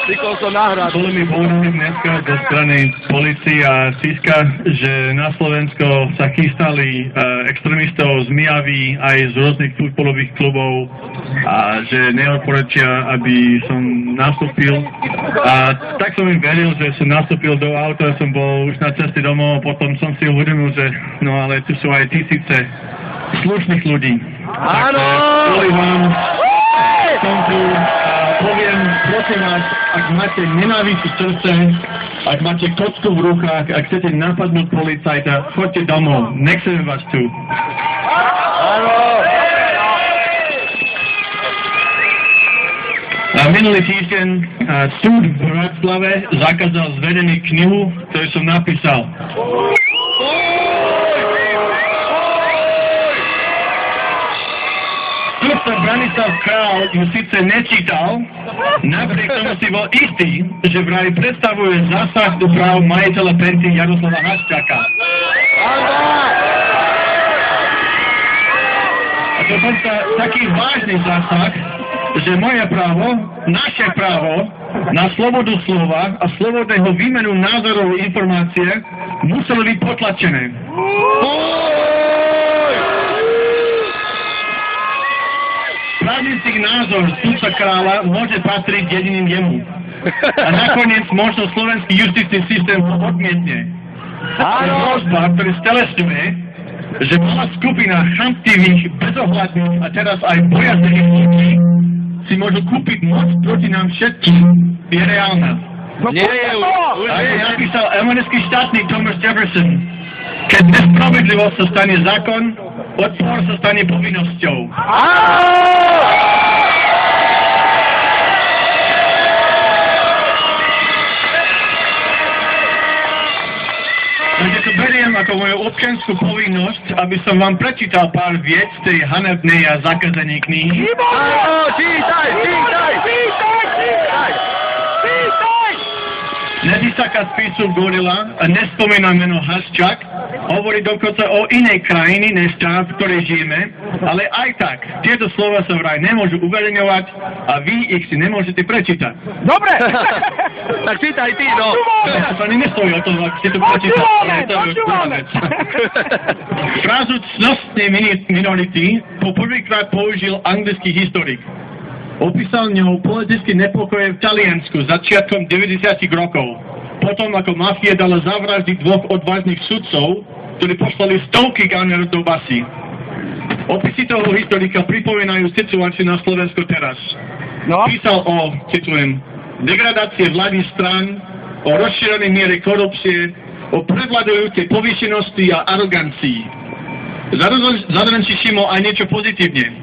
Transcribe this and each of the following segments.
Vykol som náhrad. Bolo mi povedané dneska zo strany polície a Ciska, že na Slovensko sa chystali extrémistov z Mijavy aj z rôznych futbalových klubov a že neodporúčia, aby som nastúpil. A tak som im veril, že som nastúpil do auta, som bol už na ceste domov, potom som si uvedomil, že no ale tu sú aj tisíce slušných ľudí. Áno! Kvôli vám som tu poviem, prosím vás, ak máte nenávisť v srdce, ak máte kocku v rukách, ak chcete napadnúť policajta, choďte domov, nechceme vás tu. Áno! Minulý týždeň súd v Bratislave zakázal zverejniť knihu, ktorú som napísal. Sudca Branislav Král ju síce nečítal, napriek tomu si bol istý, že vraj predstavuje zásah do práv majiteľa penty Jaroslava Haščáka. A to bol taký vážny zásah, že moje právo, naše právo na slobodu slova a slobodného výmenu názorov a informácie muselo byť potlačené. Právnický názor sudca Kráľa môže patriť jediným jemu. A nakoniec možno slovenský justičný systém ho odmietne. Hrozba, ktorý stelesňuje, že malá skupina chamtivých, bezohľadných a teraz aj bojazných ľudí si môžu kúpiť moc proti nám všetkým, je reálna. Nie je už. Ako napísal americký štátnik Thomas Jefferson, keď nespravedlivosť sa stane zákon, odpor sa stane povinnosťou. Takže to beriem ako moju občiansku povinnosť, aby som vám prečítal pár viec z tej hanebnej a zakázanej knihy. Čítaj! Nevysaká spisu Gorila a nespomína meno Haščák, hovorí dokonca o inej krajiny než tá, v ktorej žijeme, ale aj tak, tieto slova sa vraj nemôžu uverejňovať a vy ich si nemôžete prečítať. Dobre! Tak čítaj ty, no! Ja sa nestojí o tom, ak si to prečítať, ale to je už prvá vec. Frázu cnostnej minority poprvýkrát použil anglický historik. Opísal ňou politické nepokoje v Taliansku začiatkom 90. rokov. Potom, ako mafia dala zavraždiť dvoch odvážnych sudcov, ktorí poslali stovky gunnerov do basy. Opisy toho historika pripomínajú situáciu na Slovensku teraz. No? Písal o, citujem, degradácie vlády strán, o rozšírenej miere korupcie, o prevladujúcej povýšenosti a arogancii. Zároveň si všimol aj niečo pozitívne.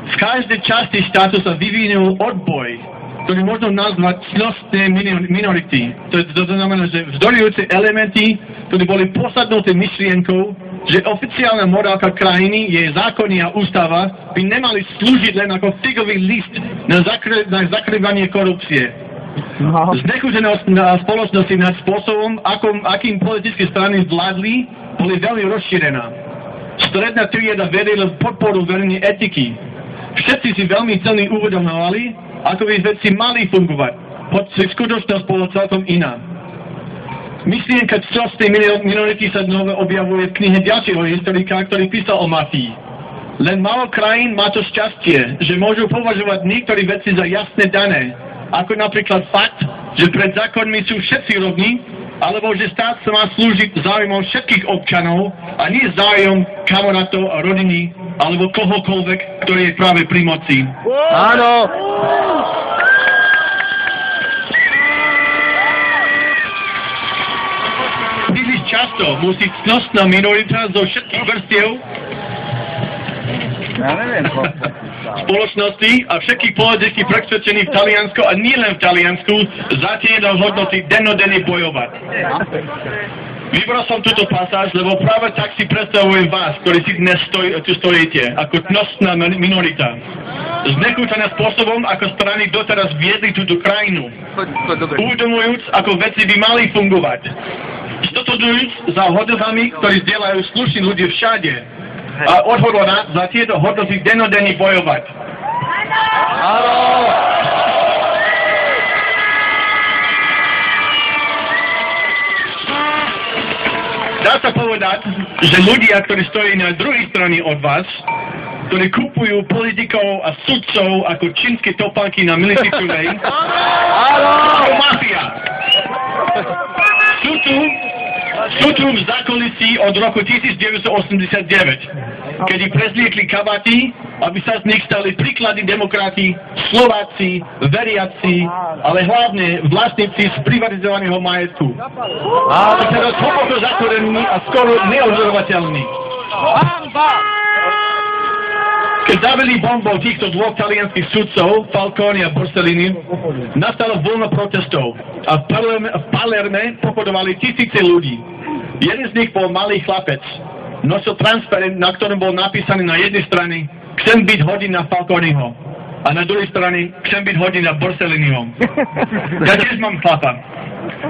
V každej časti štátu sa vyvinul odboj, ktorý možno nazvať cnostné minority. To znamená, že vzdorujúce elementy, ktoré boli posadnuté myšlienkou, že oficiálna morálka krajiny, jej zákony a ústava by nemali slúžiť len ako figový list na zakrývanie korupcie. Znechútenosť na spoločnosti nad spôsobom, akým politické strany vládli, boli veľmi rozšírená. Stredná trieda verila v podporu verejnej etiky. Všetci si veľmi celní uvedomovali, ako by veci mali fungovať, hoci skutočnosť bola celkom iná. Myšlienka cnostnej minority sa znova objavuje v knihe ďalšieho historika, ktorý písal o mafii. Len málo krajín má to šťastie, že môžu považovať niektoré veci za jasne dané, ako napríklad fakt, že pred zákonmi sú všetci rovní, alebo že štát sa má slúžiť záujmom všetkých občanov a nie záujom kamarátov a rodiny, alebo kohokoľvek, ktorý je práve pri moci. Áno! Príliš často musí cnostná minorita zo všetkých vrstiev spoločnosti a všetkých politických presvedčení v Taliansku a nielen v Taliansku za tieto hodnoty dennodenne bojovať. Vybral som túto pasáž, lebo práve tak si predstavujem vás, ktorí si dnes tu stojíte, ako cnostná minorita. Znechútená spôsobom, ako strany doteraz viedli túto krajinu. Uvedomujúc, ako veci by mali fungovať. Stotožňujúc za hodnotami, ktorí zdieľajú slušní ľudia všade. A odhodlaná za tieto hodnoty dennodenne bojovať. Áno! Dá sa povedať, že ľudia, ktorí stojí na druhej strane od vás, ktorí kupujú politikov a sudcov ako čínske topánky na Milicikulej, to mafia. Sú tu v zákulisí od roku 1989, kedy prezliekli kabaty, aby sa z nich stali príklady demokrati, Slováci, veriaci, ale hlavne vlastníci z privatizovaného majetku. A teraz hlboko zatvorení a skoro neodzorovateľní. Keď zavili bombou týchto dvoch talianských sudcov, Falcone a Borsellini, nastalo vlna protestov a v Palerme pochodovali tisíce ľudí. Jeden z nich bol malý chlapec, nosil transparent, na ktorom bol napísaný na jednej strane "Chcem byť hodin na Falconeho" a na druhej strane "Chcem byť hodin na Borselliniho". Ja tiež mám chlapa.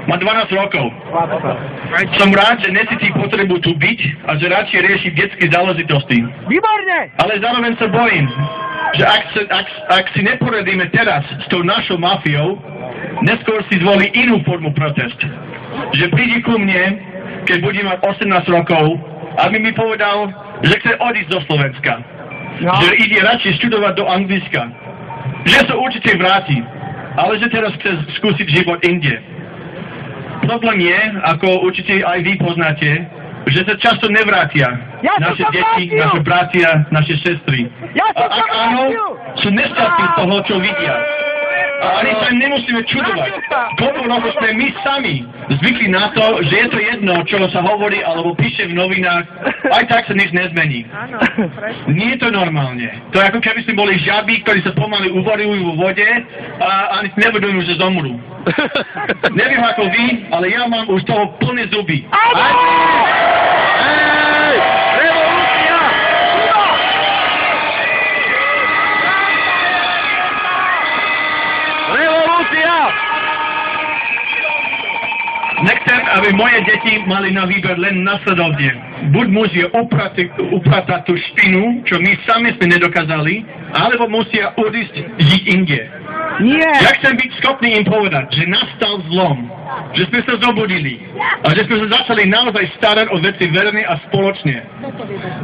Má 12 rokov. Som rád, že necíti potrebu tu byť a že radšej rieši detské záležitosti. Výborne! Ale zároveň sa bojím, že ak si neporadíme teraz s tou našou mafiou, neskôr si zvolí inú formu protest. Že príde ku mne, keď bude mať 18 rokov, aby mi povedal, že chce odísť do Slovenska. No. Že ide radšej študovať do Anglicka. Že sa určite vráti, ale že teraz chce skúsiť život inde. Problém je, ako určite aj vy poznáte, že sa často nevrátia naše deti, naše bratia, naše sestry. A ak áno, sú nešťastní z toho, čo vidia. A ani sa nemusíme čudovať. Koľko rokov sme my sami zvykli na to, že je to jedno, čo sa hovorí alebo píše v novinách, aj tak sa nič nezmení. Nie je to normálne. To je ako keby sme boli žaby, ktorí sa pomaly uvarujú vo vode a ani si nevedujú, že zomrú. Neviem ako vy, ale ja mám už toho plné zuby. Nechcem, aby moje deti mali na výber len nasledovne. Buď musia upratať tú špinu, čo my sami sme nedokázali, alebo musia odísť žiť inde. Nie! Ja chcem byť schopný im povedať, že nastal zlom, že sme sa zobudili a že sme sa začali naozaj starať o veci verejne a spoločne.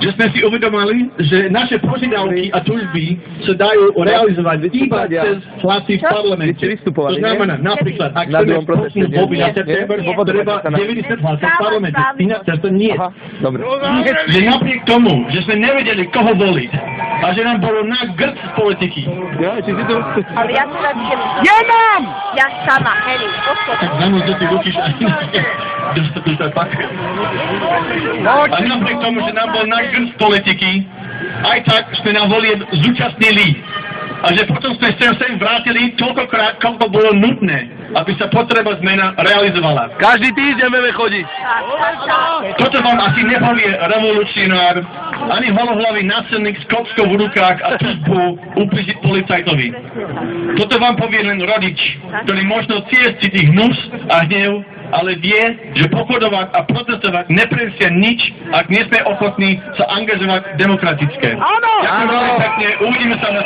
Že sme si uvedomili, že naše požiadavky a túžby sa dajú realizovať iba cez hlasy v parlamente. To znamená, napríklad, ak chceme spoločnú voľby na september, treba 90 hlasov v parlamente. Inak to nie. Že napriek tomu, že sme nevedeli, koho voliť a že nám bolo na grc z politiky. Ale ja tu radšej... Ja mám! Ja sama, Heli, Tak zamôž do tých rukyš aj dostať patka. A napriek tomu, že nám bol na grc z politiky, aj tak sme na volie zúčastnili. A že potom sme sa sem vrátili toľkokrát, koľko bolo nutné, aby sa potreba zmena realizovala. Každý týždeň budeme chodiť. Toto vám asi nepovie revolucionár, ani holohlavý násilník s kopskou v rukách a túžbu ublížiť policajtovi. Toto vám povie len rodič, ktorý možno cíti hnus a hnev, ale vie, že pochodovať a protestovať neprinesie nič, ak nie sme ochotní sa angažovať demokratické. Áno! Ďakujem veľmi pekne, uvidíme sa na